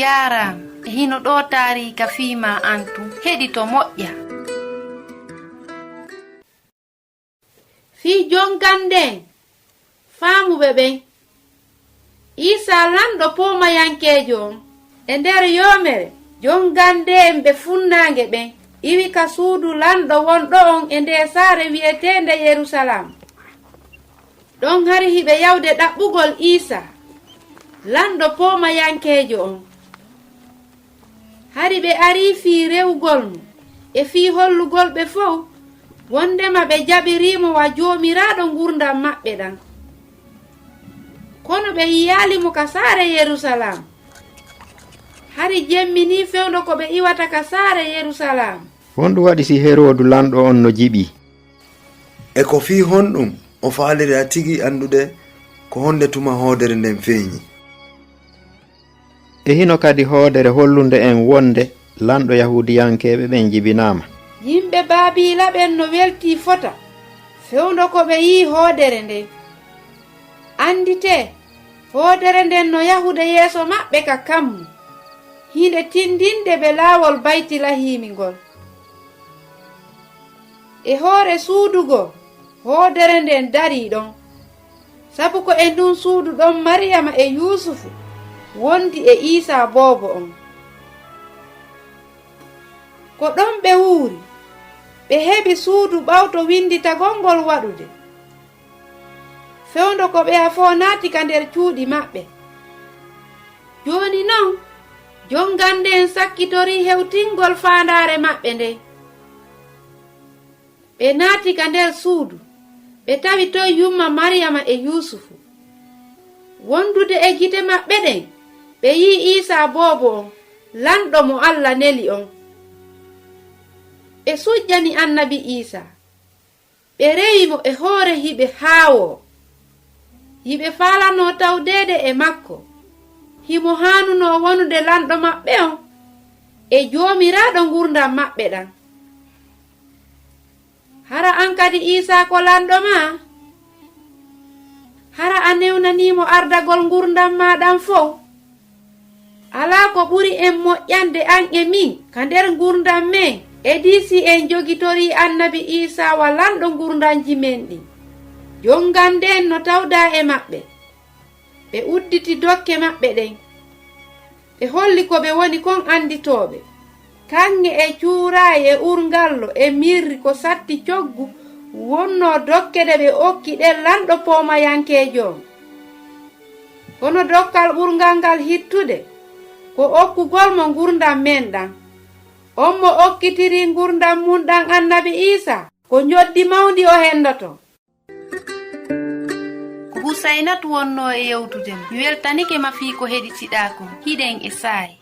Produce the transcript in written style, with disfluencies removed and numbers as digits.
Jaram hino ɗo taarika fiima antu heɗito moƴƴa. Fii jonganden faamuɓe ɓen Isa lanɗo pomayankejo on e nder yomere jongande en ɓe funnaange ɓen iwi ka suudu lanɗo wonɗo on e nde saare wi'etende Yerusalam. ɗon hari hiɓe yawde ɗaɓɓugol Isa lanɗo pomayankejo on. hari ɓe ari fii rewugol mo e fii hollugol ɓe fof wondema ɓe jaɓirimo wa joomiraaɗo ngurdam maɓɓe ɗan. kono ɓe yiyalimo ka saare Yerusalam. hari jemmini fewndo ko ɓe iwata ka saare Yerusalam. honɗum waɗi si Herodu lanɗo on no jiɓi? e ko fii honɗum o faaliri a tigi andude ko honde tuma hoodere nden feeñi. e hino kadi hoodere hollunde en wonde lanɗo yahudiyankeɓe ɓen jibinama. yimɓe Baabila ɓen no welti fota fewndo ko ɓe yi hoodere nden. andite hoodere nden no yahude yeeso maɓɓe ka kammu hinde tindinde ɓe laawol baytilahimingol. e hoore suudugo hoodere nden dari ɗon sabu ko e ndun suudu ɗon Mariyama e Yusufu wondi e Isa boobo on. ko ɗon ɓe wuuri ɓe heɓi suudu ɓawto winditagol ngol waɗude. fewndo ko ɓe a fo naati ka nder cuuɗi maɓɓe. jooni non jongande en sakkitori hewtingol faandaare maɓɓe nde. ɓe naati ka nder suudu ɓe tawi to yumma Mariyama e Yusufu. wondude e gite maɓɓe ɗen ɓe yi Isa boobo on lanɗo mo Allah neli on. ɓe sujjani annabi Isa ɓe rewi mo e hoore hiɓe haawo. hiɓe faalano tawdede e makko himo haanuno wonude lanɗo maɓɓe on e joomiraaɗo ngurdam maɓɓe ɗan. hara an kadi Isa ko lanɗo ma? hara a newnanimo ardagol ngurdam maɗan fof? alaa ko ɓuri en moƴƴande an e min ka nder ngurdam men e disi en jogitori annabi Isa wa lanɗo ngurdanji men ɗi. jonganden no tawda e maɓɓe ɓe udditi dokke maɓɓe ɗen ɓe holli ko ɓe woni kon anditoɓe. kanŋe e cuurayi e urgallo e mirri ko satti coggu wonno dokke de ɓe okki ɗen lanɗo pomayankejo on. kono dokkal ɓurgal ngal hittude ko okkugol mo ngurdam men ɗan. on mo okkitiri ngurdam mum ɗan annabi Isa ko njoddi mawdi o hendoto. Husainatu wonno e yewtude mi weltanike ma fii ko heɗitiɗa kon hiɗen e saayi.